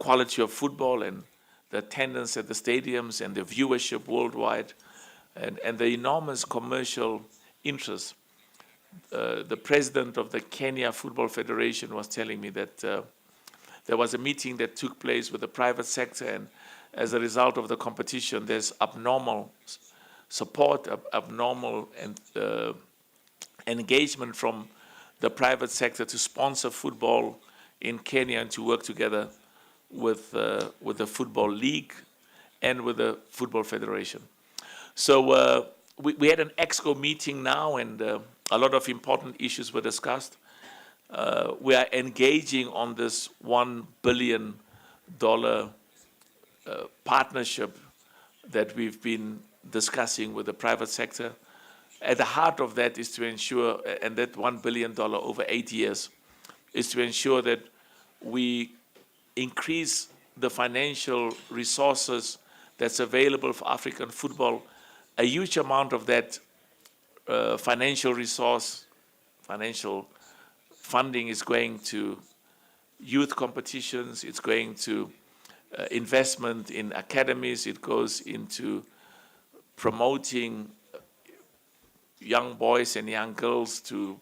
quality of football and the attendance at the stadiums and the viewership worldwide and the enormous commercial interest. The president of the Kenya Football Federation was telling me that there was a meeting that took place with the private sector, and as a result of the competition, there's abnormal support, abnormal engagement from the private sector to sponsor football in Kenya and to work together with the Football League and with the Football Federation. So we had an EXCO meeting now, and a lot of important issues were discussed. We are engaging on this $1 billion partnership that we've been discussing with the private sector. At the heart of that is to ensure, and that $1 billion over 8 years, is to ensure that we increase the financial resources that's available for African football. A huge amount of that financial funding is going to youth competitions, it's going to investment in academies, it goes into promoting young boys and young girls to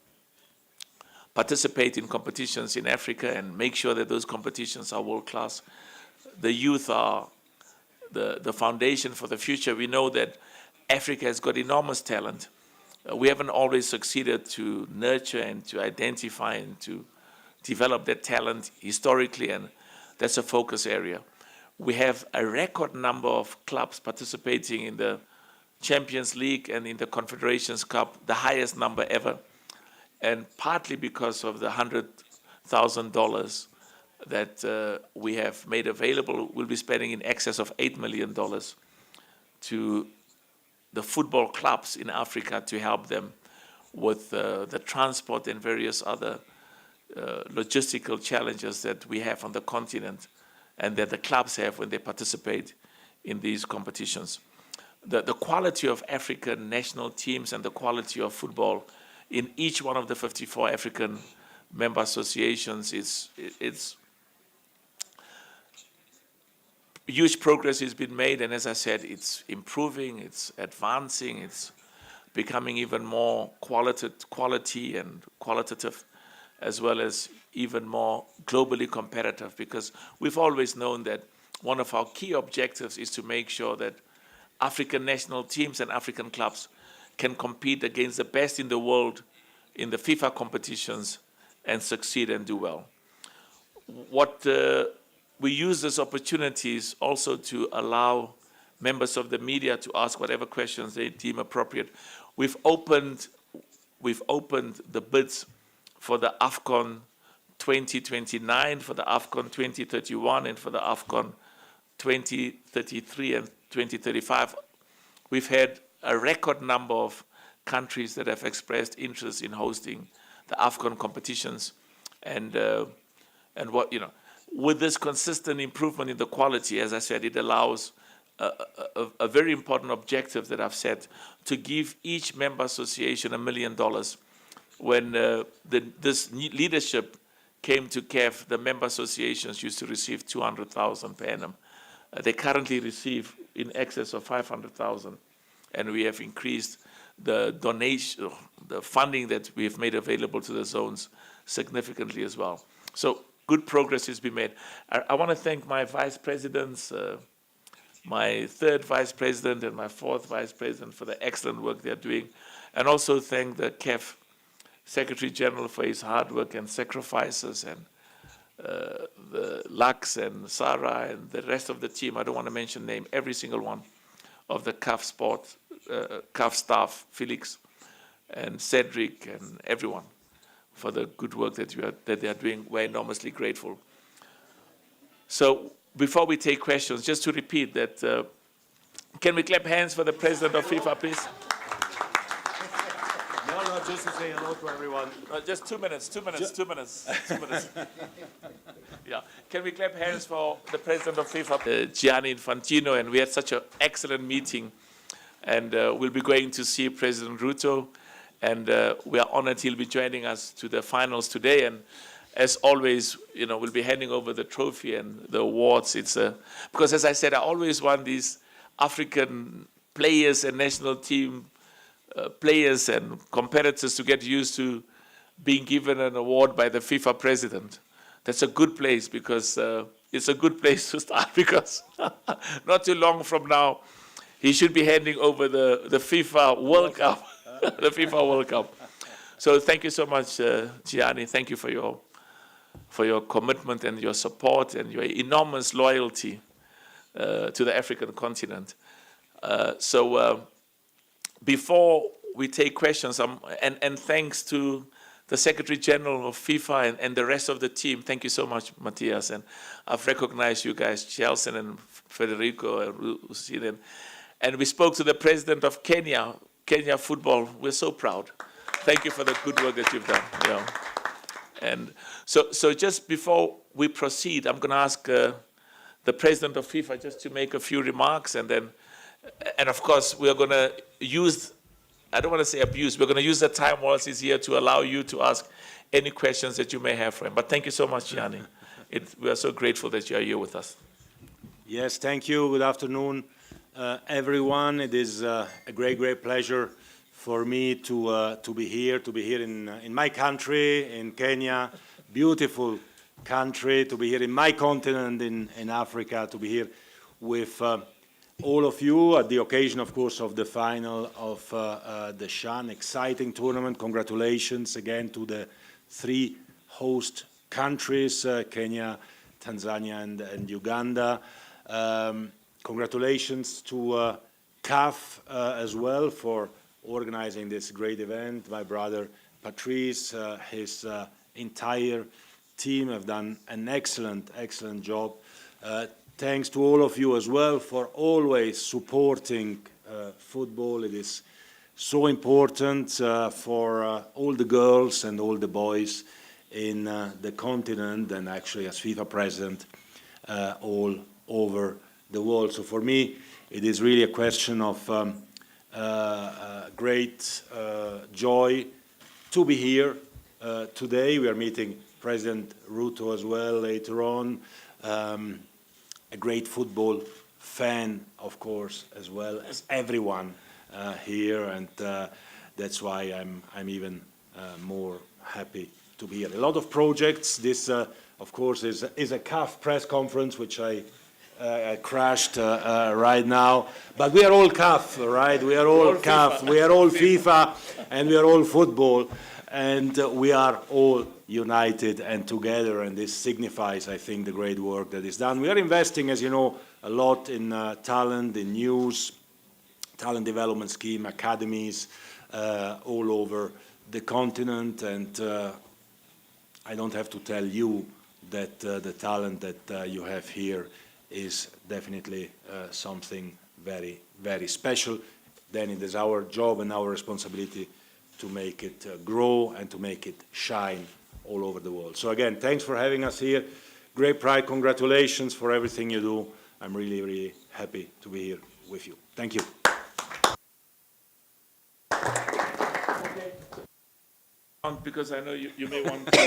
participate in competitions in Africa and make sure that those competitions are world-class. The youth are the foundation for the future. We know that Africa has got enormous talent. We haven't always succeeded to nurture and to identify and to develop that talent historically, and that's a focus area. We have a record number of clubs participating in the Champions League and in the Confederations Cup, the highest number ever, and partly because of the $100,000 that we have made available. We'll be spending in excess of $8 million to the football clubs in Africa to help them with the transport and various other logistical challenges that we have on the continent and that the clubs have when they participate in these competitions. The quality of African national teams and the quality of football in each one of the 54 African member associations it's huge progress has been made, and as I said, it's improving, it's advancing, it's becoming even more quality and qualitative, as well as even more globally competitive, because we've always known that one of our key objectives is to make sure that African national teams and African clubs can compete against the best in the world in the FIFA competitions and succeed and do well. What we use this opportunities also to allow members of the media to ask whatever questions they deem appropriate. We've opened the bids for the AFCON 2029, for the AFCON 2031, and for the AFCON 2033 and 2035. We've had a record number of countries that have expressed interest in hosting the AFCON competitions, and what, you know, with this consistent improvement in the quality, as I said, it allows a very important objective that I've set to give each member association $1 million. When this leadership came to CAF, the member associations used to receive $200,000 per annum. They currently receive in excess of $500,000, and we have increased the donation, the funding that we have made available to the zones significantly as well. So good progress has been made. I want to thank my vice presidents, my third vice president and my fourth vice president for the excellent work they're doing, and also thank the CAF Secretary General for his hard work and sacrifices, and the Lux and Sarah and the rest of the team. I don't want to name every single one of the CAF staff, Felix and Cedric and everyone, for the good work that they are doing. We're enormously grateful. So before we take questions, just to repeat that, can we clap hands for the president of FIFA, please? No, just to say hello to everyone. Just 2 minutes. Yeah. Can we clap hands for the president of FIFA, Gianni Infantino? And we had such an excellent meeting. And we'll be going to see President Ruto. And we are honored he'll be joining us to the finals today. And as always, we'll be handing over the trophy and the awards. Because as I said, I always want these African players and national team players and competitors to get used to being given an award by the FIFA president. That's a good place because it's a good place to start because not too long from now, he should be handing over the FIFA World Cup, the FIFA World Cup. So thank you so much, Gianni. Thank you for your commitment and your support and your enormous loyalty to the African continent. Before we take questions, and thanks to the Secretary General of FIFA and the rest of the team, thank you so much, Matthias. And I've recognized you guys, Chelsea and Federico and Lucien. And we spoke to the President of Kenya football. We're so proud. Thank you for the good work that you've done. And so just before we proceed, I'm going to ask the President of FIFA just to make a few remarks, and of course we are going to use, I don't want to say abuse, we're going to use the time whilst he's here to allow you to ask any questions that you may have for him. But thank you so much, Gianni. We are so grateful that you are here with us. Yes, thank you. Good afternoon, everyone. It is a great pleasure for me to be here in my country, in Kenya, beautiful country, to be here in my continent, in Africa, to be here with all of you at the occasion, of course, of the final of the CHAN exciting tournament. Congratulations again to the 3 host countries, Kenya, Tanzania, and Uganda. Congratulations to CAF as well for organizing this great event. My brother Patrice, his entire team have done an excellent job. Thanks to all of you as well for always supporting football. It is so important for all the girls and all the boys in the continent, and actually as FIFA president all over the world. So for me, it is really a question of great joy to be here today. We are meeting President Ruto as well later on. A great football fan, of course, as well as everyone here, and that's why I'm even more happy to be here. A lot of projects. This, of course, is a CAF press conference, which I crashed right now. But we are all CAF, right? We are all CAF. We are all FIFA, and we are all football, and we are all united and together, and this signifies, I think, the great work that is done. We are investing, as you know, a lot in talent, in youth, talent development scheme, academies all over the continent, and I don't have to tell you that the talent that you have here is definitely something very, very special. Then it is our job and our responsibility to make it grow and to make it shine all over the world. So again, thanks for having us here. Great pride, congratulations for everything you do. I'm really, really happy to be here with you. Thank you. Because I know you may want to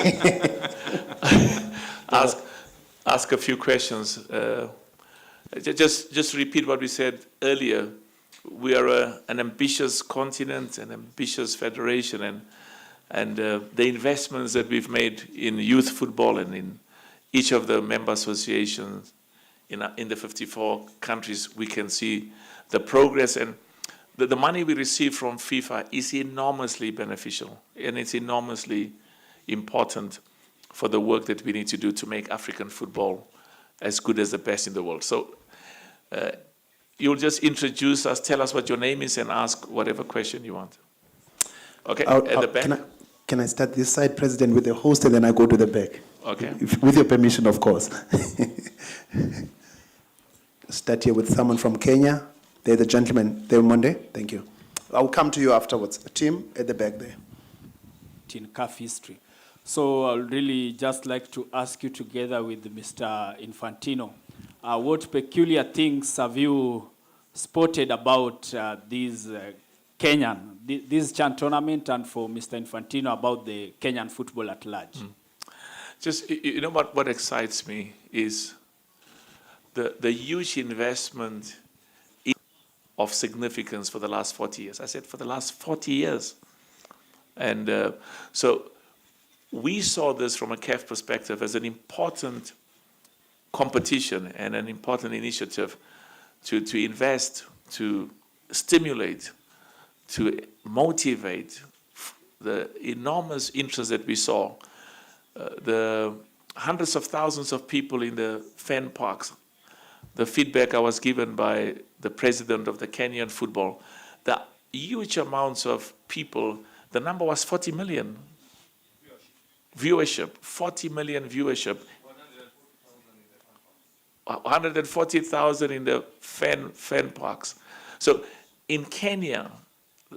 ask a few questions. Just repeat what we said earlier. We are an ambitious continent, an ambitious federation, and the investments that we've made in youth football and in each of the member associations in the 54 countries, we can see the progress, and the money we receive from FIFA is enormously beneficial, and it's enormously important for the work that we need to do to make African football as good as the best in the world. So you'll just introduce us, tell us what your name is, and ask whatever question you want. Okay, at the back. Can I start this side, President, with the host, and then I go to the back? Okay. With your permission, of course. Start here with someone from Kenya. They're the gentleman there, Monday. Thank you. I'll come to you afterwards. Tim, at the back there. In CAF history. So I'll really just like to ask you, together with Mr. Infantino, what peculiar things have you spotted about this CHAN tournament, and for Mr. Infantino about the Kenyan football at large? Just, you know what excites me is the huge investment of significance for the last 40 years. I said for the last 40 years. And so we saw this from a CAF perspective as an important competition and an important initiative to invest, to stimulate, to motivate the enormous interest that we saw. The hundreds of thousands of people in the fan parks, the feedback I was given by the president of the Kenyan football, the huge amounts of people, the number was 40 million viewership, 40 million viewership, 140,000 in the fan parks. So in Kenya,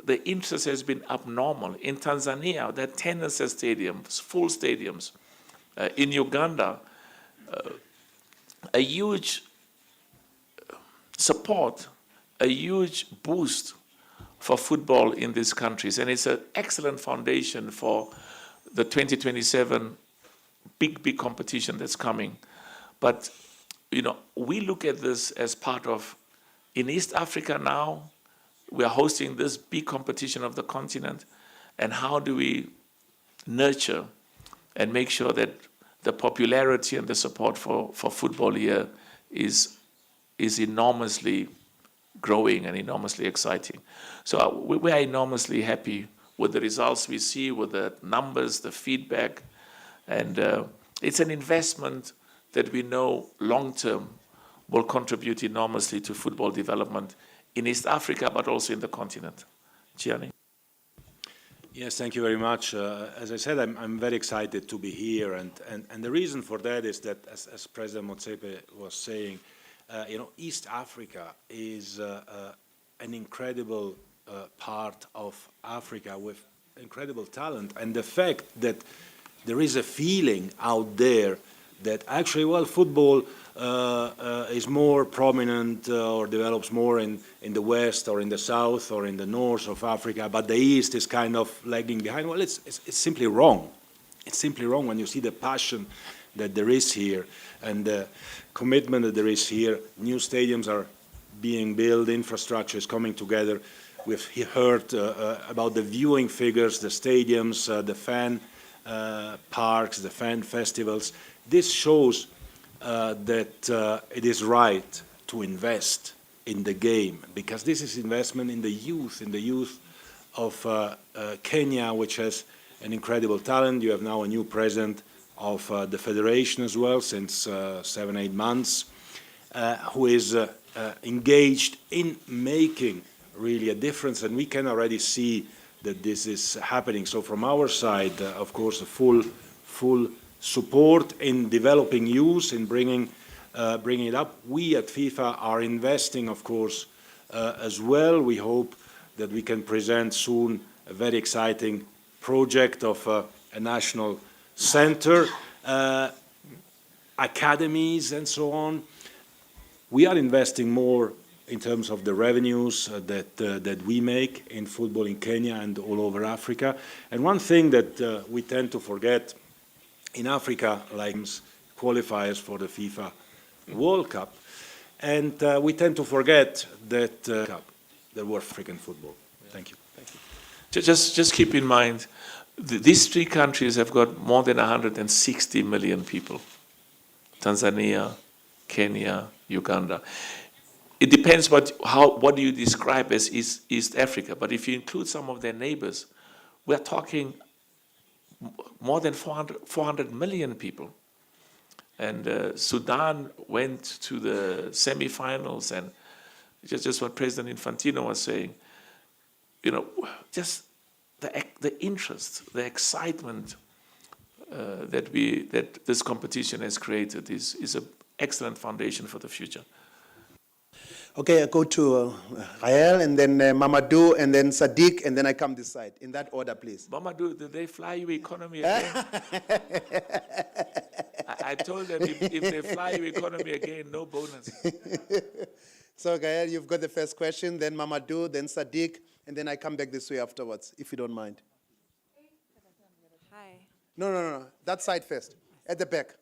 the interest has been abnormal. In Tanzania, there are tennis stadiums, full stadiums. In Uganda, a huge support, a huge boost for football in these countries. And it's an excellent foundation for the 2027 big competition that's coming. But, you know, we look at this as part of, in East Africa now, we are hosting this big competition of the continent, and how do we nurture and make sure that the popularity and the support for football here is enormously growing and enormously exciting. So we are enormously happy with the results we see, with the numbers, the feedback, and it's an investment that we know long-term will contribute enormously to football development in East Africa, but also in the continent. Gianni? Yes, thank you very much. As I said, I'm very excited to be here, and the reason for that is that, as President Motsepe was saying, you know, East Africa is an incredible part of Africa with incredible talent, and the fact that there is a feeling out there that actually, well, football is more prominent or develops more in the west or in the south or in the north of Africa, but the east is kind of lagging behind. Well, it's simply wrong. It's simply wrong when you see the passion that there is here and the commitment that there is here. New stadiums are being built, infrastructure is coming together. We've heard about the viewing figures, the stadiums, the fan parks, the fan festivals. This shows that it is right to invest in the game, because this is investment in the youth of Kenya, which has an incredible talent. You have now a new president of the federation as well, since 7-8 months, who is engaged in making really a difference, and we can already see that this is happening. So from our side, of course, a full support in developing youth, in bringing it up. We at FIFA are investing, of course, as well. We hope that we can present soon a very exciting project of a national center, academies, and so on. We are investing more in terms of the revenues that we make in football in Kenya and all over Africa. And one thing that we tend to forget in Africa, like qualifiers for the FIFA World Cup, and we tend to forget that there were African football. Thank you. Thank you. Just keep in mind, these three countries have got more than 160 million people. Tanzania, Kenya, Uganda. It depends what do you describe as East Africa, but if you include some of their neighbors, we're talking more than 400 million people. And Sudan went to the semifinals, and just what President Infantino was saying, you know, just the interest, the excitement that this competition has created is an excellent foundation for the future. Okay, I go to Rael, and then Mamadou, and then Sadiq, and then I come this side. In that order, please. Mamadou, did they fly you economy again? I told them if they fly you economy again, no bonus. So, Gael, you've got the first question, then Mamadou, then Sadiq, and then I come back this way afterwards, if you don't mind. Hi. No. That side first. At the back.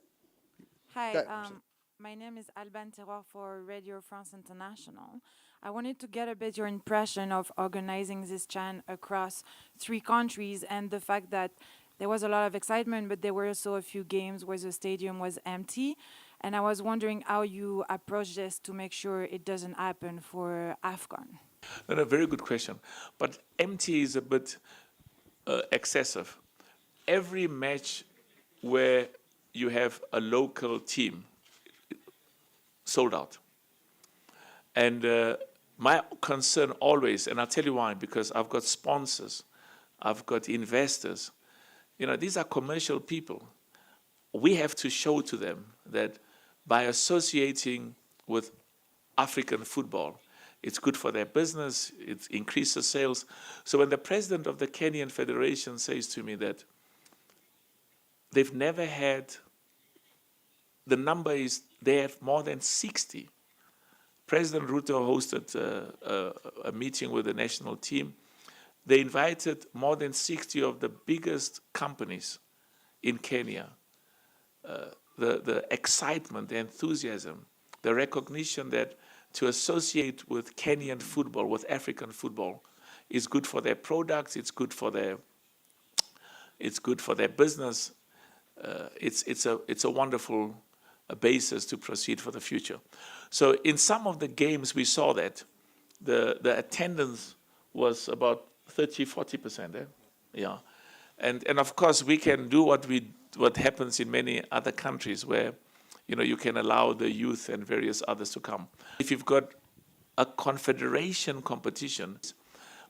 Hi, That- my name is Alban Terroir for Radio France International. I wanted to get a bit your impression of organizing this CHAN across 3 countries and the fact that there was a lot of excitement, but there were also a few games where the stadium was empty. And I was wondering how you approach this to make sure it doesn't happen for AFCON. No, very good question. But empty is a bit excessive. Every match where you have a local team sold out. And my concern always, and I'll tell you why, because I've got sponsors, I've got investors. You know, these are commercial people. We have to show to them that by associating with African football, it's good for their business, it increases sales. So when the president of the Kenyan Federation says to me that they've never had, the number is, they have more than 60. President Ruto hosted a meeting with the national team. They invited more than 60 of the biggest companies in Kenya. The excitement, the enthusiasm, the recognition that to associate with Kenyan football, with African football, is good for their products, it's good for their business. It's a wonderful basis to proceed for the future. So in some of the games we saw that the attendance was about 30-40%. Yeah, and of course we can do what happens in many other countries where, you know, you can allow the youth and various others to come. If you've got a confederation competition,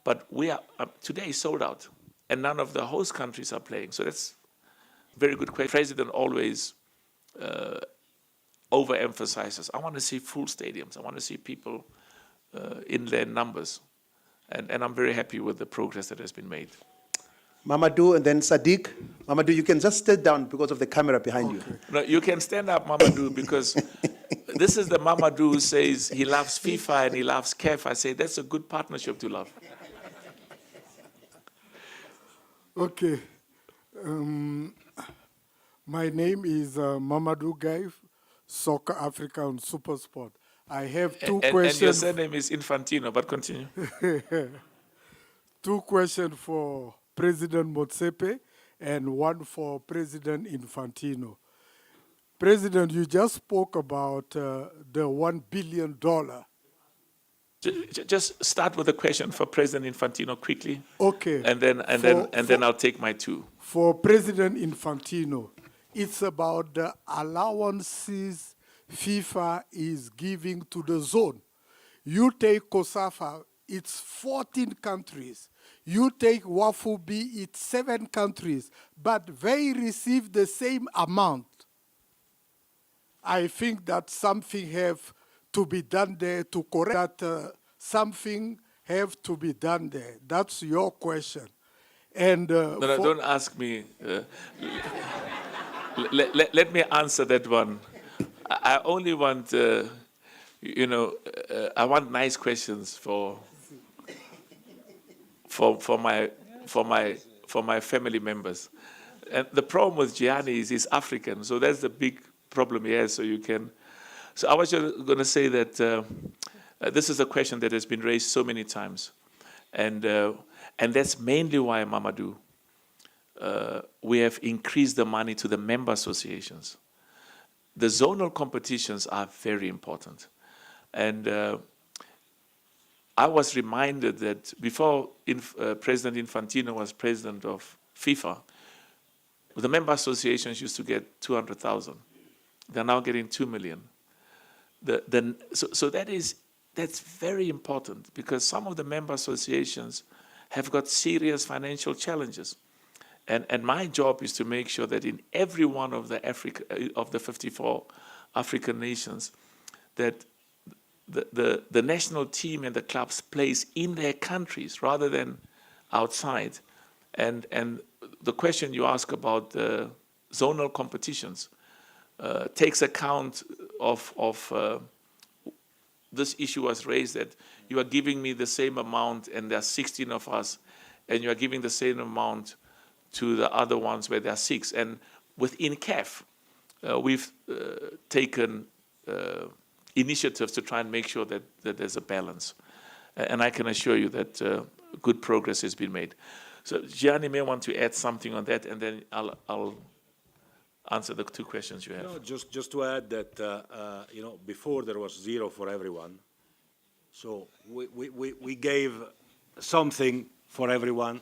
but we are today sold out, and none of the host countries are playing. So that's a very good question. The president always overemphasizes, I want to see full stadiums. I want to see people in their numbers. And I'm very happy with the progress that has been made. Mamadou and then Sadiq. Mamadou, you can just sit down because of the camera behind you. No, you can stand up, Mamadou, because this is the Mamadou who says he loves FIFA and he loves CAF. I say that's a good partnership to love. Okay. My name is Mamadou Gaif, Soccer Africa and Super Sport. I have two questions. And your surname is Infantino, but continue. 2 questions for President Motsepe and one for President Infantino. President, you just spoke about the $1 billion. Just start with a question for President Infantino quickly. Okay. And then I'll take my 2. For President Infantino, it's about the allowances FIFA is giving to the zone. You take COSAFA, it's 14 countries. You take Wafubi, it's 7 countries, but they receive the same amount. I think that something have to be done there to correct that. Something have to be done there. That's your question. And No, don't ask me. Let me answer that one. I only want, I want nice questions for my family members. And the problem with Gianni is he's African, so that's the big problem he has. So I was just going to say that this is a question that has been raised so many times, and that's mainly why, Mamadou, we have increased the money to the member associations. The zonal competitions are very important. And I was reminded that before President Infantino was president of FIFA, the member associations used to get 200,000. They're now getting 2 million. So that's very important, because some of the member associations have got serious financial challenges. And my job is to make sure that in every one of the 54 African nations, that the national team and the clubs plays in their countries rather than outside. And the question you ask about the zonal competitions takes account of this issue was raised, that you are giving me the same amount and there are 16 of us, and you are giving the same amount to the other ones where there are 6. And within CAF, we've taken initiatives to try and make sure that there's a balance. And I can assure you that good progress has been made. So Gianni may want to add something on that, and then I'll answer the two questions you have. No, just to add that, before there was zero for everyone. So we gave something for everyone,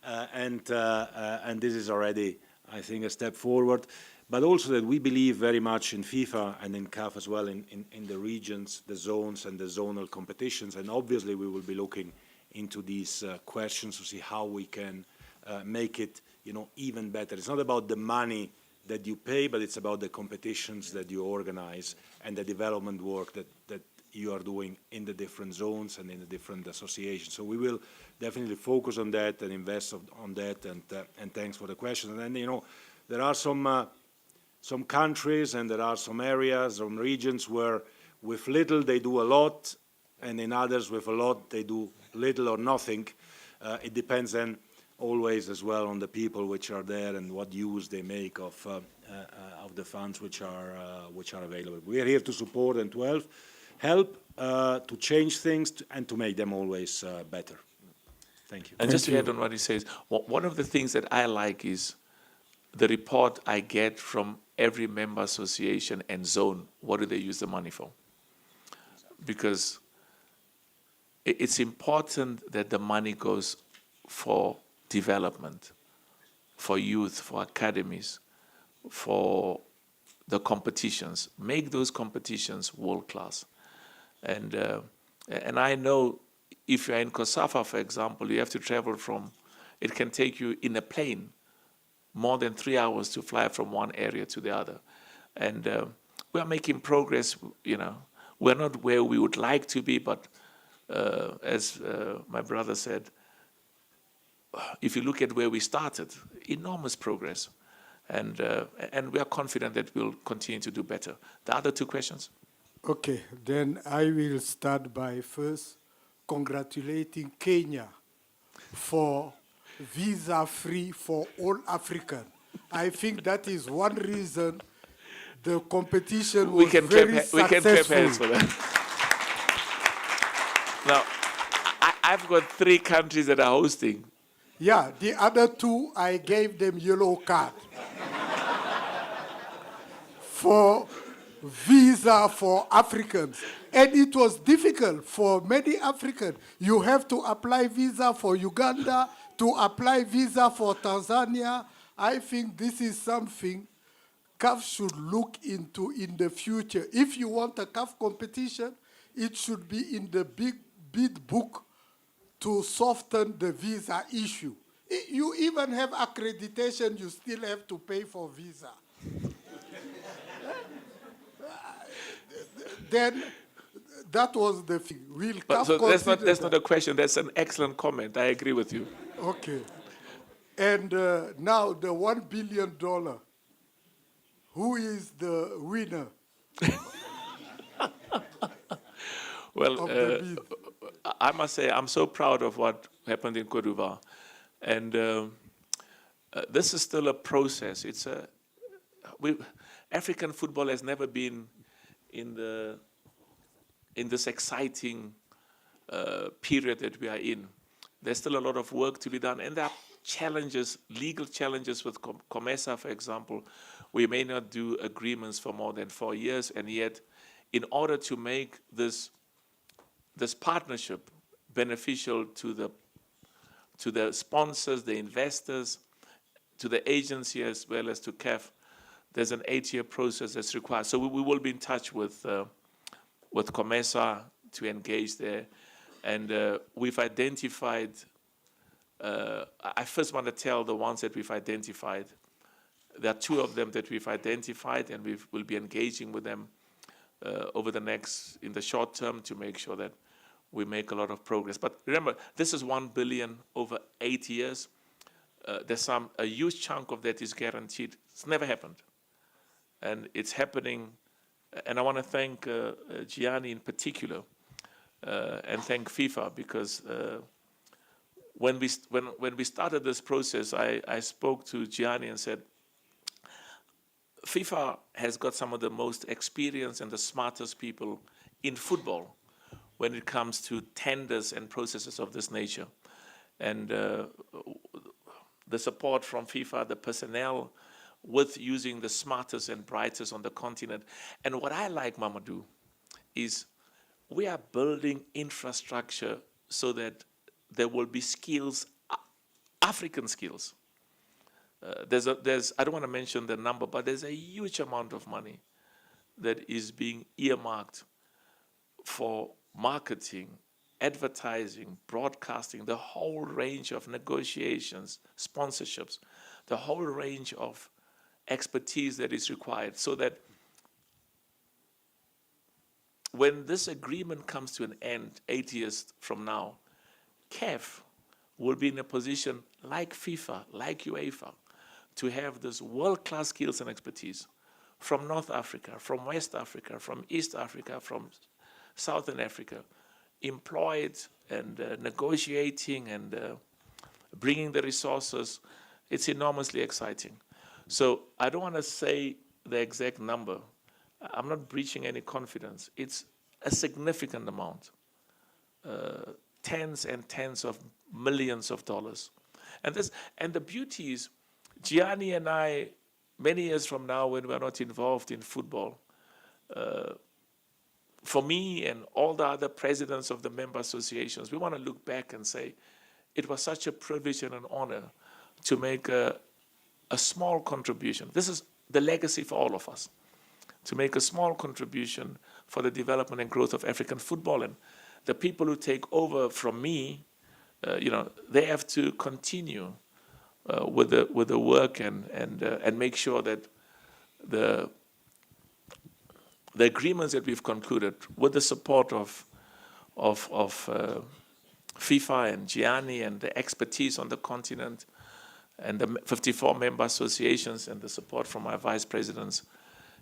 and this is already, I think, a step forward. But also that we believe very much in FIFA and in CAF as well, in the regions, the zones, and the zonal competitions. And obviously, we will be looking into these questions to see how we can make it, even better. It's not about the money that you pay, but it's about the competitions that you organize and the development work that you are doing in the different zones and in the different associations. So we will definitely focus on that and invest on that. And thanks for the question. And then, there are some countries and there are some areas, some regions where with little they do a lot, and in others with a lot they do little or nothing. It depends then always as well on the people which are there and what use they make of the funds which are available. We are here to support and to help to change things and to make them always better. Thank you. And just to add on what he says, one of the things that I like is the report I get from every member association and zone. What do they use the money for? Because it's important that the money goes for development, for youth, for academies, for the competitions. Make those competitions world class. And I know if you're in COSAFA, for example, you have to travel it can take you in a plane more than 3 hours to fly from one area to the other. And we are making progress, We're not where we would like to be, but as my brother said, if you look at where we started, enormous progress. And we are confident that we'll continue to do better. The other two questions? Okay, then I will start by first congratulating Kenya for visa-free for all African. I think that is one reason the competition was very successful. We can clap hands for that. Now, I've got 3 countries that are hosting. Yeah, the other 2, I gave them yellow card. For visa for Africans. And it was difficult for many Africans. You have to apply visa for Uganda, to apply visa for Tanzania. I think this is something CAF should look into in the future. If you want a CAF competition, it should be in the big bid book to soften the visa issue. You even have accreditation, you still have to pay for visa. Then that was the thing. So that's not a question. That's an excellent comment. I agree with you. Okay. And now the $1 billion. Who is the winner? Well, I must say I'm so proud of what happened in Côte d'Ivoire, and this is still a process. African football has never been in this exciting period that we are in. There's still a lot of work to be done, and there are challenges, legal challenges with COMESA, for example. We may not do agreements for more than 4 years, and yet, in order to make this partnership beneficial to the sponsors, the investors, to the agency as well as to CAF, there's an 8-year process that's required. So we will be in touch with COMESA to engage there. And we've identified, I first want to tell the ones that we've identified. There are 2 of them that we've identified, and we will be engaging with them in the short term to make sure that we make a lot of progress. But remember, this is 1 billion over 8 years. There's a huge chunk of that is guaranteed. It's never happened. And it's happening, and I want to thank Gianni in particular, and thank FIFA, because when we started this process, I spoke to Gianni and said, FIFA has got some of the most experienced and the smartest people in football when it comes to tenders and processes of this nature. And the support from FIFA, the personnel, with using the smartest and brightest on the continent. And what I like, Mamadou, is we are building infrastructure so that there will be skills, African skills. I don't want to mention the number, but there's a huge amount of money that is being earmarked for marketing, advertising, broadcasting, the whole range of negotiations, sponsorships, the whole range of expertise that is required, so that when this agreement comes to an end 8 years from now, CAF will be in a position like FIFA, like UEFA, to have this world-class skills and expertise from North Africa, from West Africa, from East Africa, from Southern Africa, employed and negotiating and bringing the resources. It's enormously exciting. So I don't want to say the exact number. I'm not breaching any confidence. It's a significant amount, tens and tens of millions of dollars. And the beauty is, Gianni and I, many years from now, when we're not involved in football, for me and all the other presidents of the member associations, we want to look back and say, it was such a privilege and an honor to make a small contribution. This is the legacy for all of us, to make a small contribution for the development and growth of African football. And the people who take over from me, they have to continue with the work and make sure that the agreements that we've concluded, with the support of FIFA and Gianni and the expertise on the continent and the 54 member associations and the support from my vice presidents,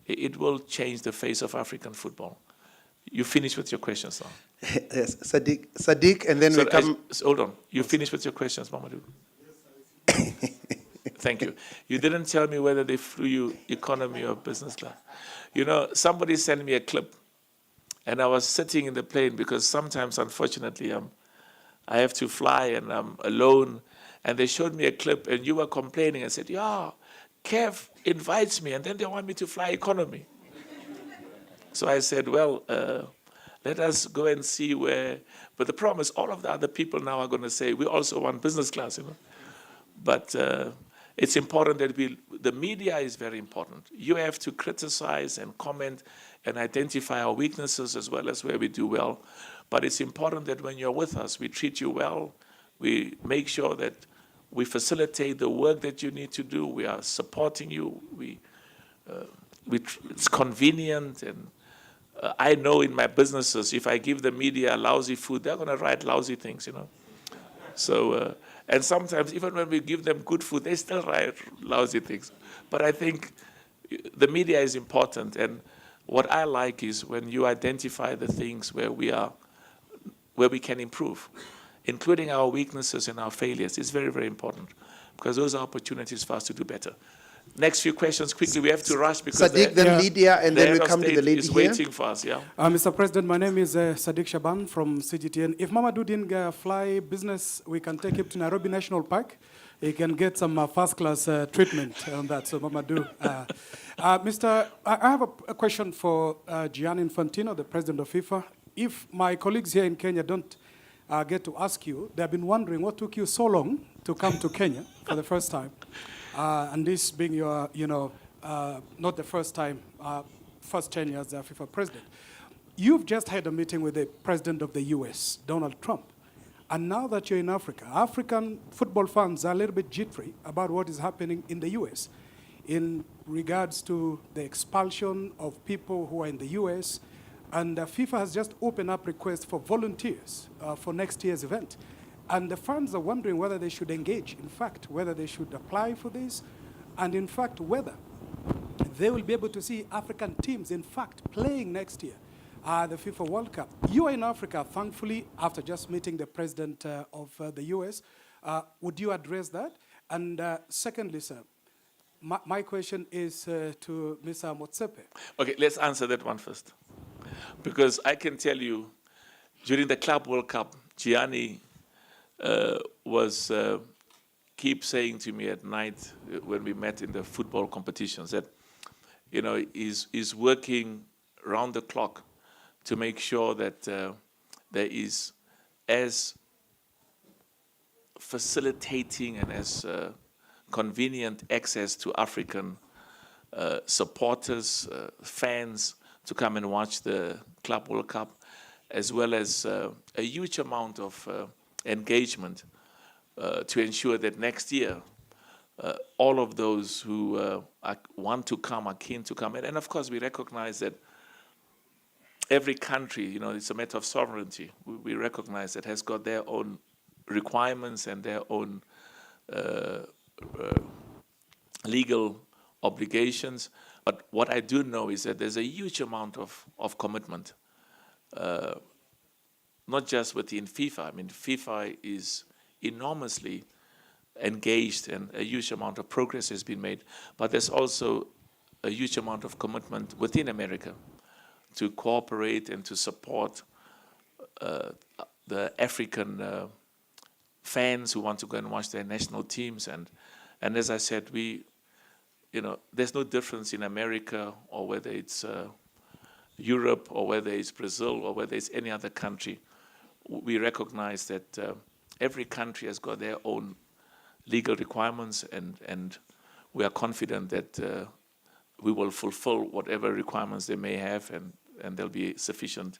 it will change the face of African football. You finish with your questions now. Yes, Sadiq, and then we come. Hold on. You finish with your questions, Mamadou. Thank you. You didn't tell me whether they flew you economy or business class. Somebody sent me a clip, and I was sitting in the plane because sometimes, unfortunately, I have to fly and I'm alone. And they showed me a clip, and you were complaining and said, yeah, CAF invites me, and then they want me to fly economy. So I said, well, let us go and see where. But the problem is all of the other people now are going to say, we also want business class, But it's important that the media is very important. You have to criticize and comment and identify our weaknesses as well as where we do well. But it's important that when you're with us, we treat you well. We make sure that we facilitate the work that you need to do. We are supporting you. It's convenient. And I know in my businesses, if I give the media lousy food, they're going to write lousy things, So, and sometimes even when we give them good food, they still write lousy things. But I think the media is important. And what I like is when you identify the things where we can improve, including our weaknesses and our failures. It's very, very important because those are opportunities for us to do better. Next few questions quickly. We have to rush because Sadiq, then Lydia, and then we come to the lady is here. waiting for us. Yeah. Mr. President, my name is Sadiq Shaban from CGTN. If Mamadou didn't fly business, we can take him to Nairobi National Park. He can get some first-class treatment on that. So, Mamadou. I have a question for Gianni Infantino, the president of FIFA. If my colleagues here in Kenya don't get to ask you, they've been wondering what took you so long to come to Kenya for the first time. And this being your, not the first time, first tenure as the FIFA president. You've just had a meeting with the president of the US, Donald Trump. And now that you're in Africa, African football fans are a little bit jittery about what is happening in the US in regards to the expulsion of people who are in the US. And FIFA has just opened up requests for volunteers for next year's event. And the fans are wondering whether they should engage, in fact, whether they should apply for this, and in fact, whether they will be able to see African teams, in fact, playing next year the FIFA World Cup. You are in Africa, thankfully, after just meeting the president of the US. Would you address that? And secondly, sir, My question is to Mr. Motsepe. Okay, let's answer that one first. Because I can tell you, during the Club World Cup, Gianni was keep saying to me at night when we met in the football competitions that, you know, he's working round the clock to make sure that there is as facilitating and as convenient access to African supporters, fans, to come and watch the Club World Cup, as well as a huge amount of engagement to ensure that next year all of those who want to come are keen to come. And of course, we recognize that every country, you know, it's a matter of sovereignty. We recognize that has got their own requirements and their own legal obligations. But what I do know is that there's a huge amount of commitment, not just within FIFA. I mean, FIFA is enormously engaged and a huge amount of progress has been made. But there's also a huge amount of commitment within America to cooperate and to support the African fans who want to go and watch their national teams. And as I said, there's no difference in America or whether it's Europe or whether it's Brazil or whether it's any other country. We recognize that every country has got their own legal requirements, and we are confident that we will fulfill whatever requirements they may have, and there'll be sufficient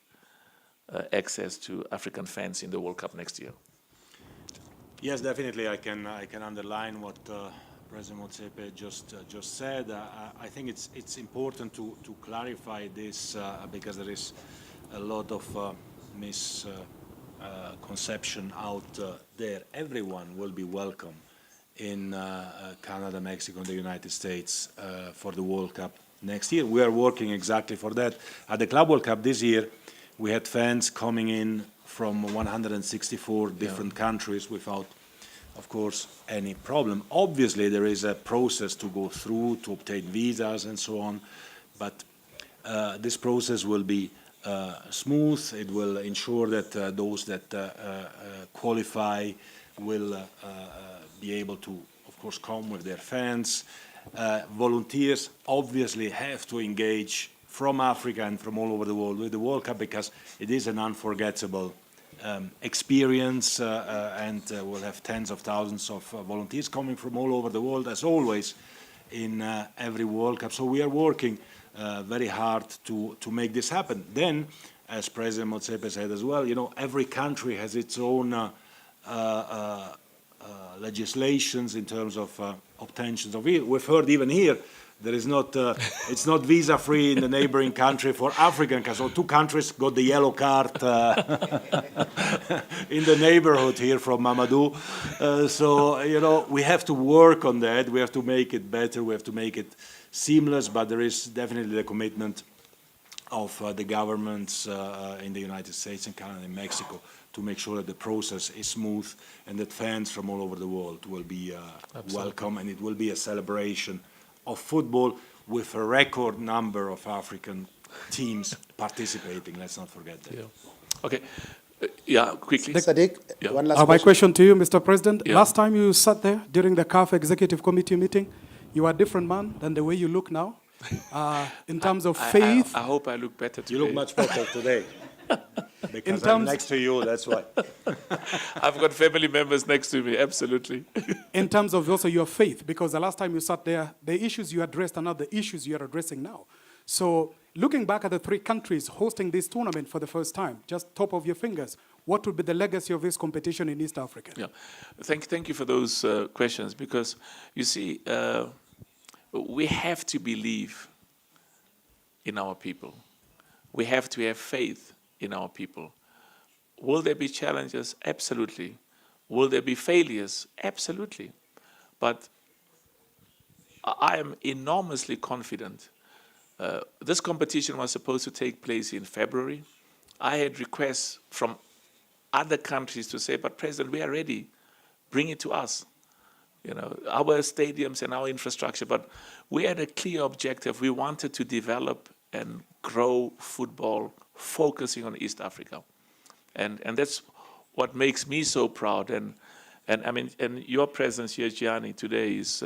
access to African fans in the World Cup next year. Yes, definitely. I can underline what President Motsepe just said. I think it's important to clarify this because there is a lot of misconception out there. Everyone will be welcome in Canada, Mexico, and the United States for the World Cup next year. We are working exactly for that. At the Club World Cup this year, we had fans coming in from 164 different countries without, of course, any problem. Obviously, there is a process to go through to obtain visas and so on, but this process will be smooth. It will ensure that those that qualify will be able to, of course, come with their fans. Volunteers obviously have to engage from Africa and from all over the world with the World Cup because it is an unforgettable experience, and we'll have tens of thousands of volunteers coming from all over the world, as always, in every World Cup. So we are working very hard to make this happen. Then, as President Motsepe said as well, you know, every country has its own legislations in terms of obtentions of it. We've heard even here there is not, it's not visa-free in the neighboring country for African countries. So two countries got the yellow card in the neighborhood here from Mamadou. So, you know, we have to work on that. We have to make it better. We have to make it seamless. But there is definitely the commitment of the governments in the United States and Canada and Mexico to make sure that the process is smooth and that fans from all over the world will be welcome, and it will be a celebration of football with a record number of African teams participating. Let's not forget that. Yeah. Okay. Yeah, quickly. Sadiq, Yeah. one last My question. question to you, Mr. President. Yeah. Last time you sat there during the CAF Executive Committee meeting, you were a different man than the way you look now. In terms of faith, I hope I look better today. You look much better today. Because In I'm terms- next to you, that's why. I've got family members next to me, absolutely. in terms of also your faith, because the last time you sat there, the issues you addressed are not the issues you are addressing now. So looking back at the three countries hosting this tournament for the first time, just top of your fingers, what would be the legacy of this competition in East Africa? Yeah, thank you for those questions, because you see, we have to believe in our people. We have to have faith in our people. Will there be challenges? Absolutely. Will there be failures? Absolutely. But I am enormously confident. This competition was supposed to take place in February. I had requests from other countries to say, but President, we are ready. Bring it to us. our stadiums and our infrastructure, but we had a clear objective. We wanted to develop and grow football, focusing on East Africa. And that's what makes me so proud. And I mean, and your presence here, Gianni, today is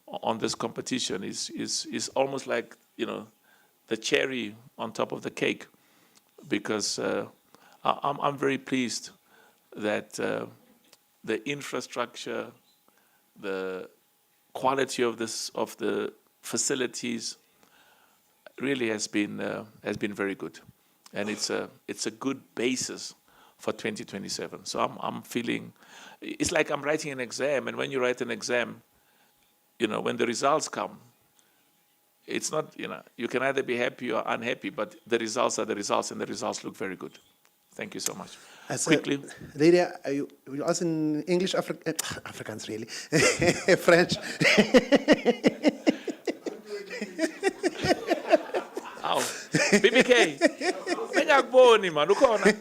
on this competition is almost like, the cherry on top of the cake, because I'm very pleased that the infrastructure, the quality of the facilities really has been very good, and it's a good basis for 2027. So I'm feeling it's like I'm writing an exam, and when you write an exam, when the results come, it's not, you can either be happy or unhappy, but the results are the results, and the results look very good. Thank you so much. Quickly. Lydia, are you also in English, Afrikaans really, French? Aw, BBK, ngiyakuboni man, ukhona.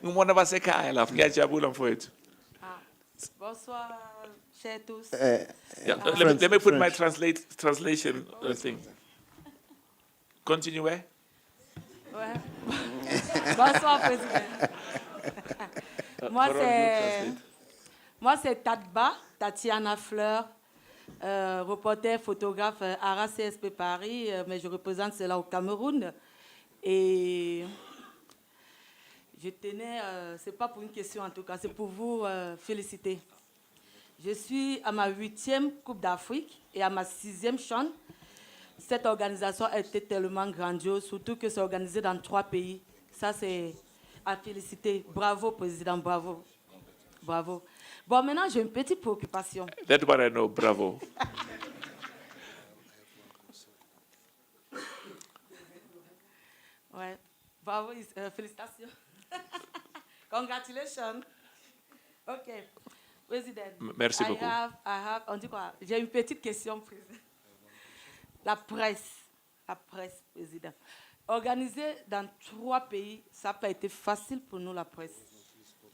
Ngumona basekhaya lapha, ngiyajabula mfowethu. Bonsoir, chers tous. Yeah, let me put my translation thing. Continue where? Ouais. Bonsoir, Président. Moi, c'est Tatiana Fleur, reporter, photographe à RACSP Paris, mais je représente cela au Cameroun. Et je tenais, c'est pas pour une question en tout cas, c'est pour vous féliciter. Je suis à ma 8e Coupe d'Afrique et à ma 6e CHAN. Cette organisation a été tellement grandiose, surtout que c'est organisé dans 3 pays. Ça, c'est à féliciter. Bravo, Président, bravo. Bravo. Bon, maintenant, j'ai une petite préoccupation. That's what I know, bravo. Ouais, bravo, félicitations. Congratulations. OK. Président. Merci beaucoup. On dit quoi? J'ai une petite question, Président. La presse, Président. Organisée dans 3 pays, ça n'a pas été facile pour nous, la presse.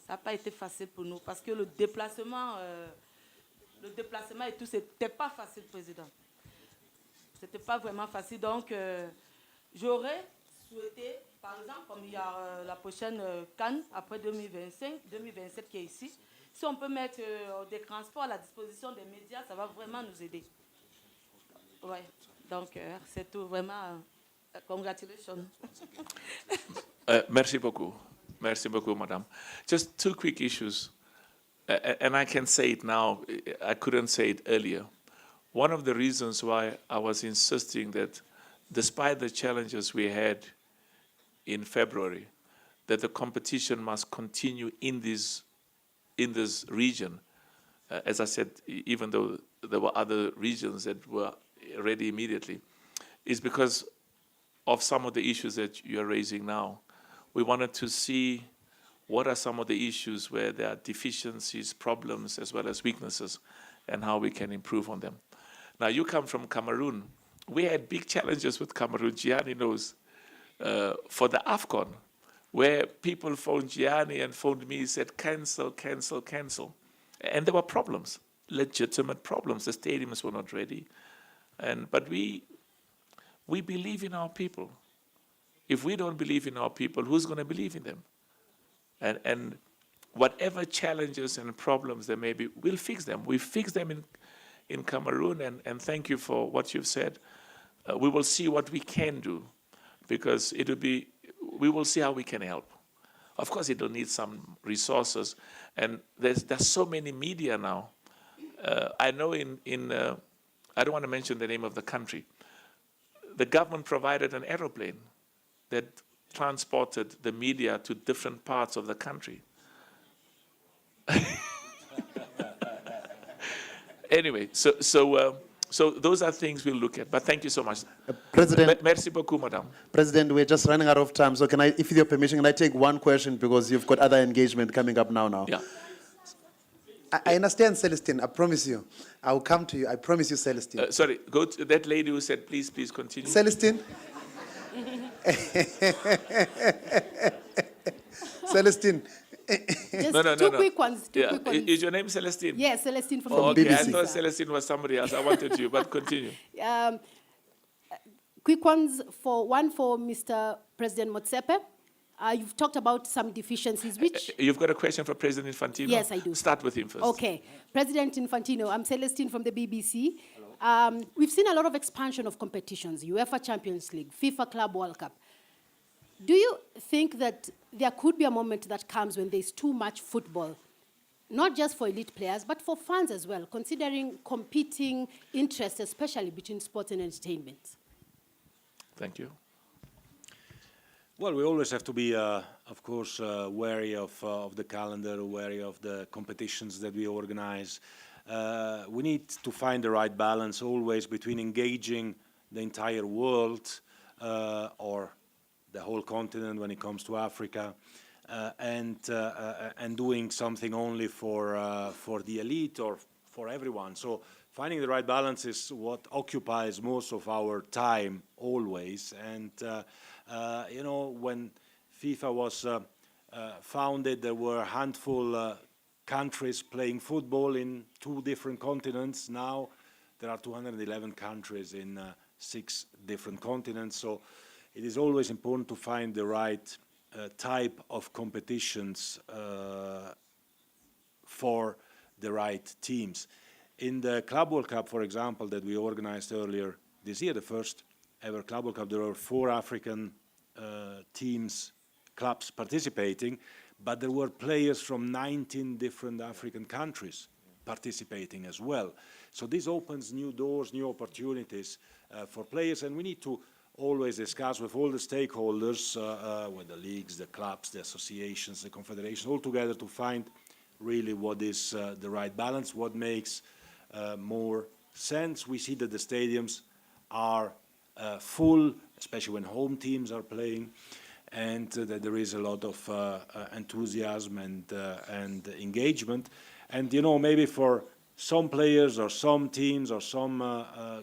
Ça n'a pas été facile pour nous parce que le déplacement et tout, c'était pas facile, Président. C'était pas vraiment facile. Donc, j'aurais souhaité, par exemple, comme il y a la prochaine CAN après 2027 qui est ici, si on peut mettre des transports à la disposition des médias, ça va vraiment nous aider. Ouais. Donc, c'est tout, vraiment, congratulations. Merci beaucoup. Merci beaucoup, madame. Just 2 quick issues, and I can say it now. I couldn't say it earlier. One of the reasons why I was insisting that, despite the challenges we had in February, that the competition must continue in this region, as I said, even though there were other regions that were ready immediately, is because of some of the issues that you're raising now. We wanted to see what are some of the issues where there are deficiencies, problems, as well as weaknesses, and how we can improve on them. Now, you come from Cameroon. We had big challenges with Cameroon. Gianni knows, for the AFCON, where people phoned Gianni and phoned me, said, cancel, cancel, cancel. And there were problems, legitimate problems. The stadiums were not ready. But we believe in our people. If we don't believe in our people, who's going to believe in them? And whatever challenges and problems there may be, we'll fix them. We fix them in Cameroon, and thank you for what you've said. We will see what we can do, because we will see how we can help. Of course, it will need some resources, and there's so many media now. I know I don't want to mention the name of the country. The government provided an aeroplane that transported the media to different parts of the country. Anyway, so those are things we'll look at. But thank you so much. President, Merci beaucoup, madame. President, we're just running out of time. So can I, if with your permission, can I take one question, because you've got other engagement coming up now? Yeah. I understand, Celestine. I promise you. I will come to you. I promise you, Celestine. Sorry, go to that lady who said, please continue. Celestine? Celestine, Just No, no, two no, no. quick ones. Two Yeah. quick ones. Is your name Celestine? Yes, Celestine from Oh, the okay. I BBC. thought sir. Celestine was somebody else. I wanted you, but continue. Quick ones for Mr. President Motsepe. You've talked about some deficiencies, which You've got a question for President Infantino? Yes, I do. Start with him first. Okay. President Infantino, I'm Celestine from the BBC. We've seen a lot of expansion of competitions, UEFA Champions League, FIFA Club World Cup. Do you think that there could be a moment that comes when there's too much football, not just for elite players, but for fans as well, considering competing interests, especially between sports and entertainment? Thank you. Well, we always have to be, of course, wary of the calendar, wary of the competitions that we organize. We need to find the right balance always between engaging the entire world or the whole continent when it comes to Africa, and doing something only for the elite or for everyone. So finding the right balance is what occupies most of our time always. And you know, when FIFA was founded, there were a handful countries playing football in 2 different continents. Now there are 211 countries in 6 different continents. So it is always important to find the right type of competitions for the right teams. In the Club World Cup, for example, that we organized earlier this year, the first ever Club World Cup, there were 4 African teams, clubs participating, but there were players from 19 different African countries participating as well. So this opens new doors, new opportunities for players, and we need to always discuss with all the stakeholders, with the leagues, the clubs, the associations, the confederations, all together to find really what is the right balance, what makes more sense. We see that the stadiums are full, especially when home teams are playing, and that there is a lot of enthusiasm and engagement. And you know, maybe for some players or some teams or some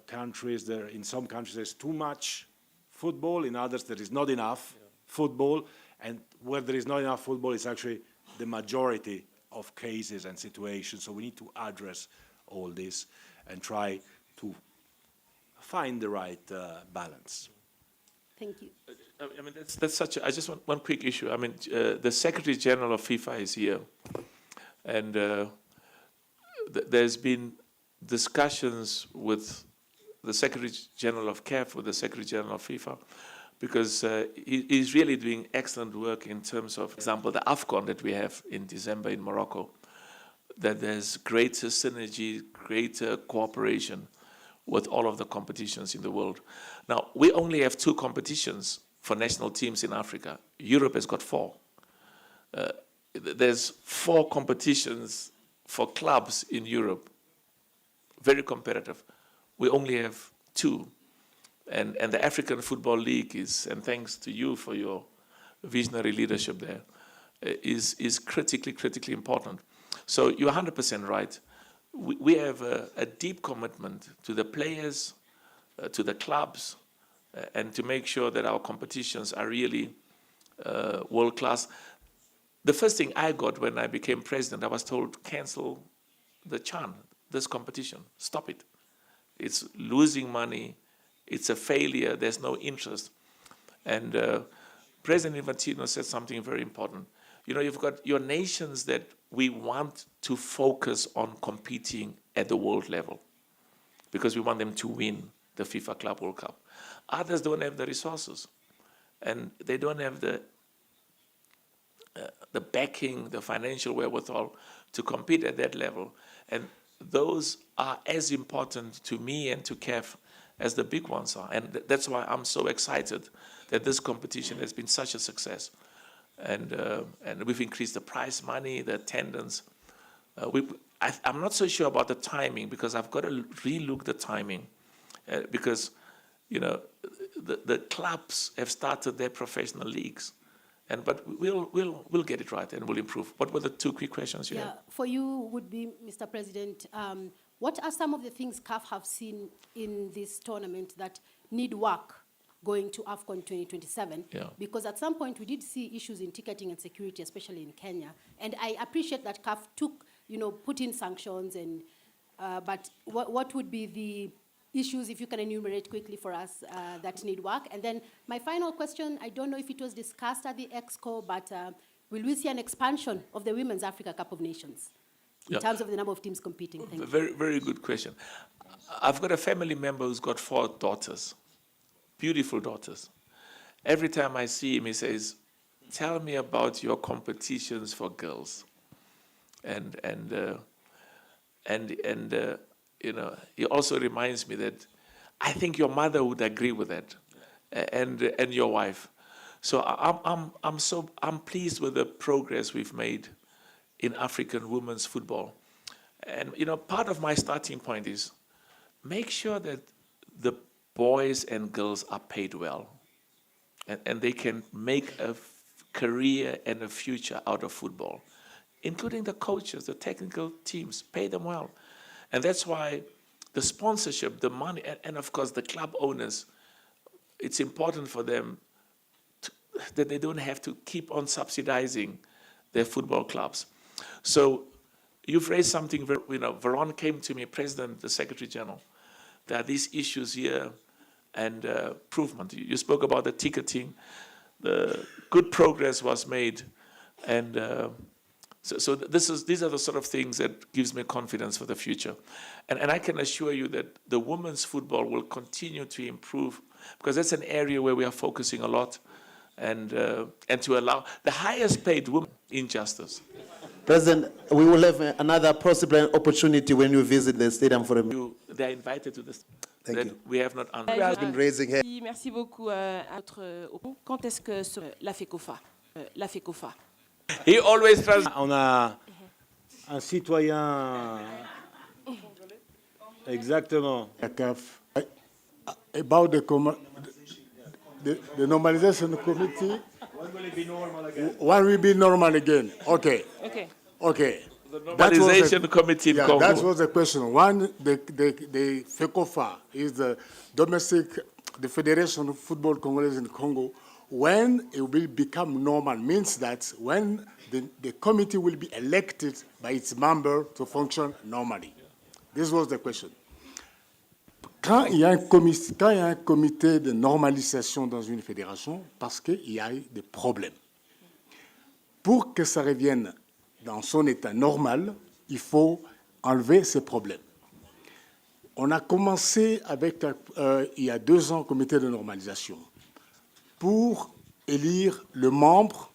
countries, in some countries there's too much football, in others there is not enough football, and where there is not enough football is actually the majority of cases and situations. So we need to address all this and try to find the right balance. Thank you. I mean, that's such a, I just want one quick issue. I mean, the Secretary General of FIFA is here, and there's been discussions with the Secretary General of CAF, with the Secretary General of FIFA, because he's really doing excellent work in terms of, for example, the AFCON that we have in December in Morocco, that there's greater synergy, greater cooperation with all of the competitions in the world. Now, we only have 2 competitions for national teams in Africa. Europe has got 4. There's 4 competitions for clubs in Europe, very competitive. We only have 2. And the African Football League is, and thanks to you for your visionary leadership there, is critically important. So you're 100% right. We have a deep commitment to the players, to the clubs, and to make sure that our competitions are really world class. The first thing I got when I became president, I was told, cancel the CHAN, this competition, stop it. It's losing money, it's a failure, there's no interest. And President Infantino said something very important. You know, you've got your nations that we want to focus on competing at the world level because we want them to win the FIFA Club World Cup. Others don't have the resources, and they don't have the backing, the financial wherewithal to compete at that level. And those are as important to me and to CAF as the big ones are. And that's why I'm so excited that this competition has been such a success. And we've increased the prize money, the attendance. I'm not so sure about the timing because I've got to relook the timing because, you know, the clubs have started their professional leagues. But we'll get it right and we'll improve. What were the 2 quick questions you had? For you would be, Mr. President, what are some of the things CAF have seen in this tournament that need work going to AFCON 2027. Yeah. Because at some point we did see issues in ticketing and security, especially in Kenya. And I appreciate that CAF put in sanctions but what would be the issues, if you can enumerate quickly for us, that need work? And then my final question, I don't know if it was discussed at the Exco, but will we see an expansion of the Women's Africa Cup of Nations in terms of the number of teams competing? Thank you. Very, very good question. I've got a family member who's got 4 daughters, beautiful daughters. Every time I see him, he says, "Tell me about your competitions for girls." He also reminds me that I think your mother would agree with that, and your wife. So I'm pleased with the progress we've made in African women's football. And part of my starting point is make sure that the boys and girls are paid well, and they can make a career and a future out of football, including the coaches, the technical teams, pay them well. And that's why the sponsorship, the money, and of course the club owners, it's important for them that they don't have to keep on subsidizing their football clubs. So you've raised something, Veron came to me, President, the Secretary General. There are these issues here and improvement. You spoke about the ticketing. The good progress was made. And so these are the sort of things that gives me confidence for the future. And I can assure you that the women's football will continue to improve, because that's an area where we are focusing a lot, and to allow the highest paid women in justice. President, we will have another possible opportunity when you visit the stadium for a... They are invited to this. Thank you. We have not answered. We have been raising here. Merci beaucoup à notre... Quand est-ce que la FECOFA? He always tries... On a un citoyen... Exactement. CAF. About the normalization committee, when will be normal again? Okay. The normalization committee in Congo. That was the question. One, the FECOFA is the Federation of Football Congolese in Congo. When it will become normal means that when the committee will be elected by its member to function normally. This was the question. Quand il y a un comité de normalisation dans une fédération, parce qu'il y a eu des problèmes. Pour que ça revienne dans son état normal, il faut enlever ces problèmes. On a commencé avec, il y a 2 ans, comité de normalisation pour élire le membre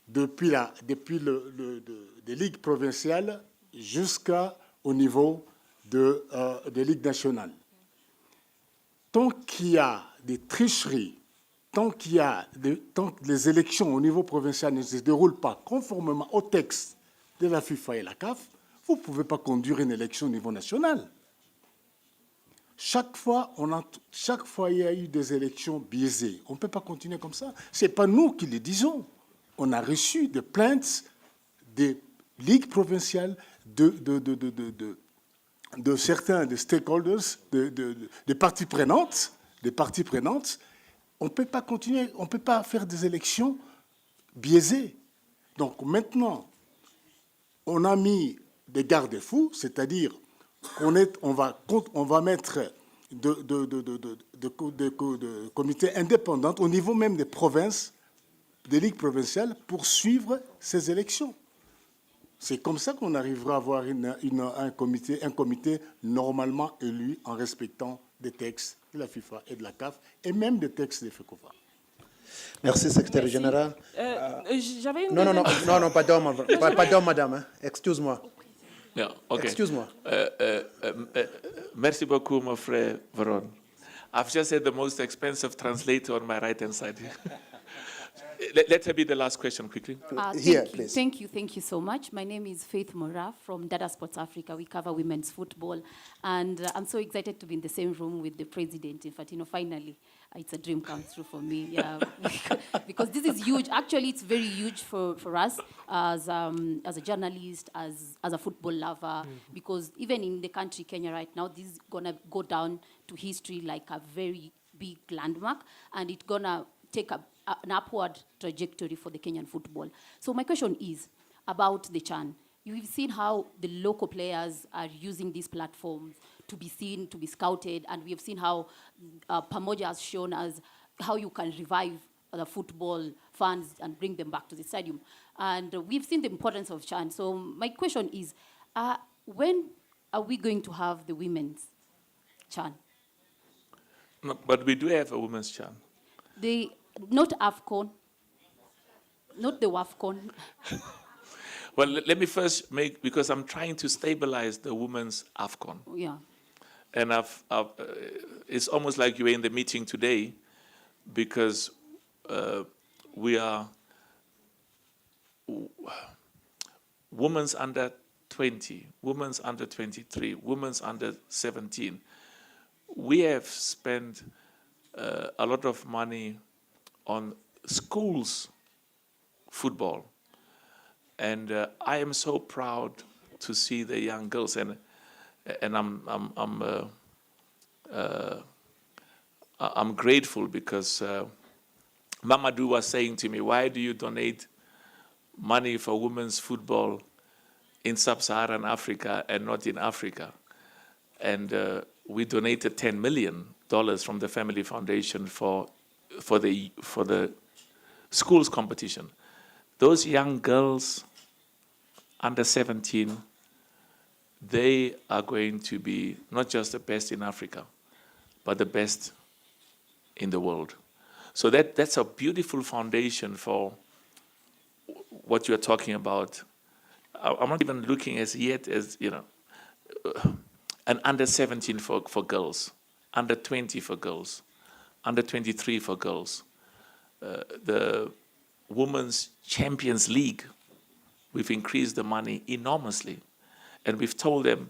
depuis des ligues provinciales jusqu'au niveau des ligues nationales. Tant qu'il y a des tricheries, tant que les élections au niveau provincial ne se déroulent pas conformément au texte de la FIFA et la CAF, vous ne pouvez pas conduire une élection au niveau national. Chaque fois, il y a eu des élections biaisées. On ne peut pas continuer comme ça. Ce n'est pas nous qui le disons. On a reçu des plaintes des ligues provinciales, de certains des stakeholders, des parties prenantes. On ne peut pas continuer, on ne peut pas faire des élections biaisées. Donc maintenant, on a mis des garde-fous, c'est-à-dire on va mettre de comités indépendants au niveau même des provinces, des ligues provinciales, pour suivre ces élections. C'est comme ça qu'on arrivera à avoir un comité normalement élu en respectant des textes de la FIFA et de la CAF et même des textes des FECOFA. Merci, secrétaire général. J'avais une Non, pardon, madame. Hein. Excuse-moi. Yeah, okay. Excuse-moi. Merci beaucoup, mon frère Veron. I've just had the most expensive translator on my right-hand side. Let her be the last question quickly. Here, please. Thank you so much. My name is Faith Mora from Dada Sports Africa. We cover women's football. And I'm so excited to be in the same room with the president, Infantino. Finally, it's a dream come true for me. Yeah, because this is huge. Actually, it's very huge for us as a journalist, as a football lover. Because even in the country, Kenya, right now, this is going to go down to history like a very big landmark, and it's gonna take an upward trajectory for the Kenyan football. So my question is about the CHAN. You've seen how the local players are using these platforms to be seen, to be scouted, and we have seen how Pamoja has shown us how you can revive the football fans and bring them back to the stadium. And we've seen the importance of CHAN. So my question is, when are we going to have the women's CHAN? No, but we do have a women's CHAN. Not AFCON, not the WAFCON. Well, let me first because I'm trying to stabilize the women's AFCON. Yeah. And it's almost like you were in the meeting today, because we are women's under 20, women's under 23, women's under 17. We have spent a lot of money on schools football. And I am so proud to see the young girls, and I'm grateful because Mamadou was saying to me, "Why do you donate money for women's football in sub-Saharan Africa and not in Africa?" And we donated $10 million from the Family Foundation for the schools competition. Those young girls under 17, they are going to be not just the best in Africa, but the best in the world. So that's a beautiful foundation for what you're talking about. I'm not even looking as yet as, an under 17 for girls, under 20 for girls, under 23 for girls. The Women's Champions League, we've increased the money enormously. And we've told them,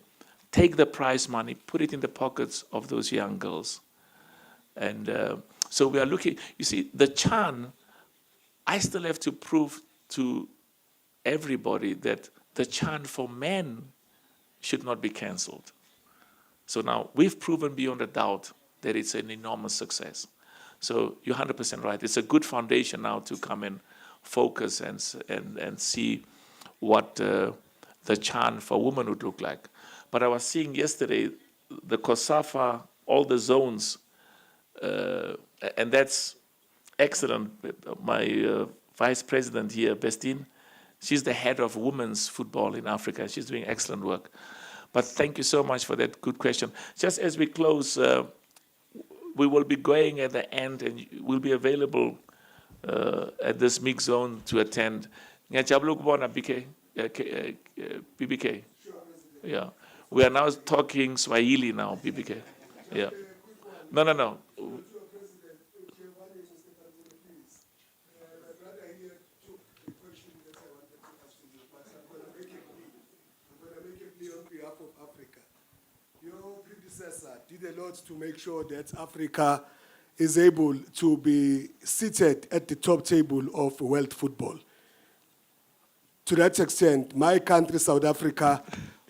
take the prize money, put it in the pockets of those young girls. And so we are looking, you see, the CHAN, I still have to prove to everybody that the CHAN for men should not be cancelled. So now we've proven beyond a doubt that it's an enormous success. So you're 100% right. It's a good foundation now to come and focus and see what the CHAN for women would look like. But I was seeing yesterday the COSAFA, all the zones, and that's excellent. My vice president here, Bestine, she's the head of women's football in Africa. She's doing excellent work. But thank you so much for that good question. Just as we close, we will be going at the end, and we'll be available at this mix zone to attend. Ngiyajabula ukubona BBK. Yeah. We are now talking Swahili now, BBK. Yeah. No. Did a lot to make sure that Africa is able to be seated at the top table of world football. To that extent, my country, South Africa,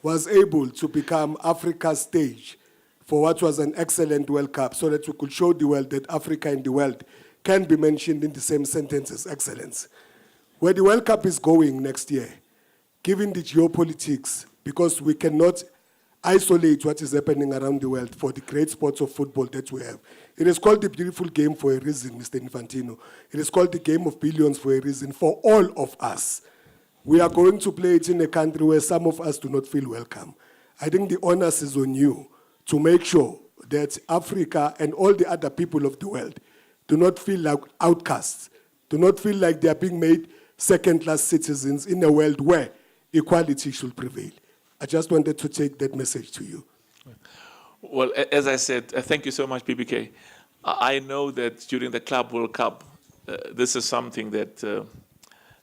was able to become Africa's stage for what was an excellent World Cup, so that we could show the world that Africa and the world can be mentioned in the same sentence as excellence. Where the World Cup is going next year, given the geopolitics, because we cannot isolate what is happening around the world for the great sports of football that we have. It is called the beautiful game for a reason, Mr. Infantino. It is called the game of billions for a reason, for all of us. We are going to play it in a country where some of us do not feel welcome. I think the onus is on you to make sure that Africa and all the other people of the world do not feel like outcasts, do not feel like they are being made second-class citizens in a world where equality should prevail. I just wanted to take that message to you. Well, as I said, thank you so much, BBK. I know that during the Club World Cup, this is something that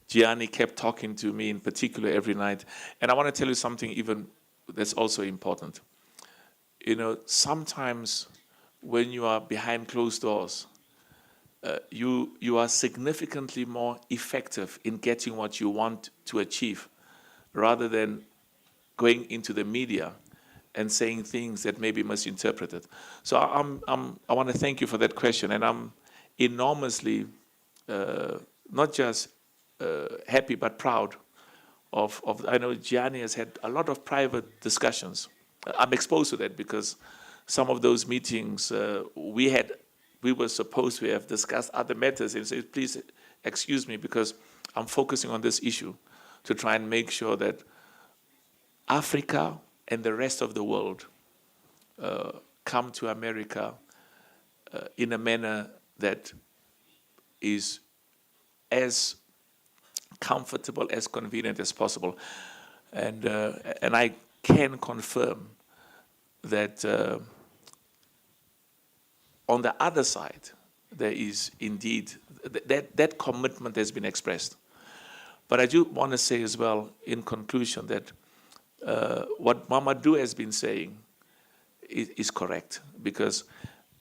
Gianni kept talking to me in particular every night. And I want to tell you something even that's also important. Sometimes when you are behind closed doors, you are significantly more effective in getting what you want to achieve rather than going into the media and saying things that may be misinterpreted. So I want to thank you for that question, and I'm enormously not just happy but proud of. I know Gianni has had a lot of private discussions. I'm exposed to that because some of those meetings we were supposed to have discussed other matters, and said, please excuse me because I'm focusing on this issue to try and make sure that Africa and the rest of the world come to America in a manner that is as comfortable, as convenient as possible. And I can confirm that on the other side, there is indeed, that commitment has been expressed. But I do want to say as well, in conclusion, that what Mamadou has been saying is correct. Because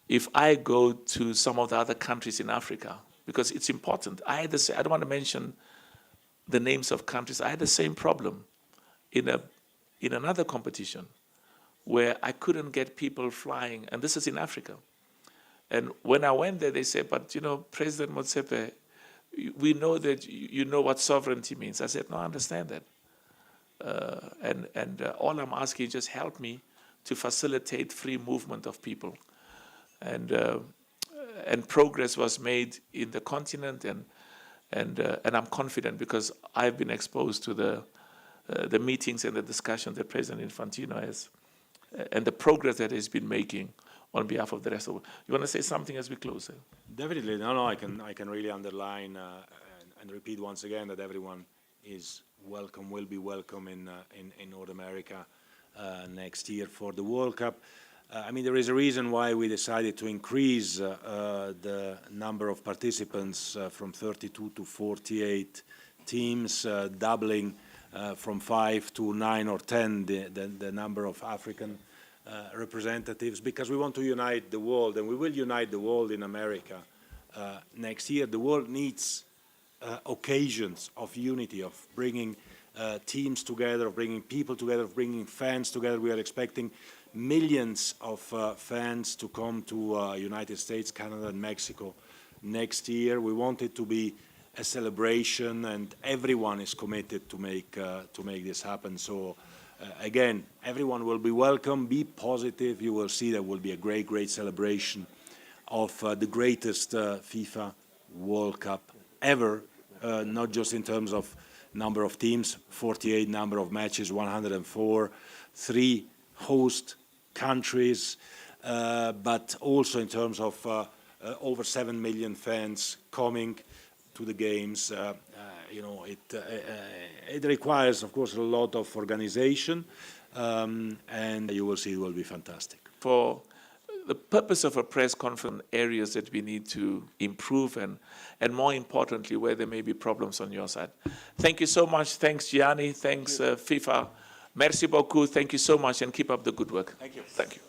if I go to some of the other countries in Africa, because it's important, I don't want to mention the names of countries. I had the same problem in another competition where I couldn't get people flying, and this is in Africa. And when I went there, they said, but President Motsepe, we know that you know what sovereignty means. I said, no, I understand that. And all I'm asking is just help me to facilitate free movement of people. And progress was made in the continent, and I'm confident because I've been exposed to the meetings and the discussions that President Infantino has, and the progress that he's been making on behalf of the rest of the world. You want to say something as we close? Definitely. No, I can really underline and repeat once again that everyone is welcome, will be welcome in North America next year for the World Cup. I mean, there is a reason why we decided to increase the number of participants from 32 to 48 teams, doubling from 5 to 9 or 10 the number of African representatives, because we want to unite the world, and we will unite the world in America next year. The world needs occasions of unity, of bringing teams together, of bringing people together, of bringing fans together. We are expecting millions of fans to come to United States, Canada, and Mexico next year. We want it to be a celebration, and everyone is committed to make this happen. So again, everyone will be welcome. Be positive. You will see there will be a great, great celebration of the greatest FIFA World Cup ever, not just in terms of number of teams, 48 number of matches, 104, 3 host countries, but also in terms of over 7 million fans coming to the games. It requires, of course, a lot of organization, and you will see it will be fantastic. For the purpose of a press conference, areas that we need to improve, and more importantly, where there may be problems on your side. Thank you so much. Thanks, Gianni. Thanks, FIFA. Merci beaucoup. Thank you so much, and keep up the good work. Thank you. Thank you.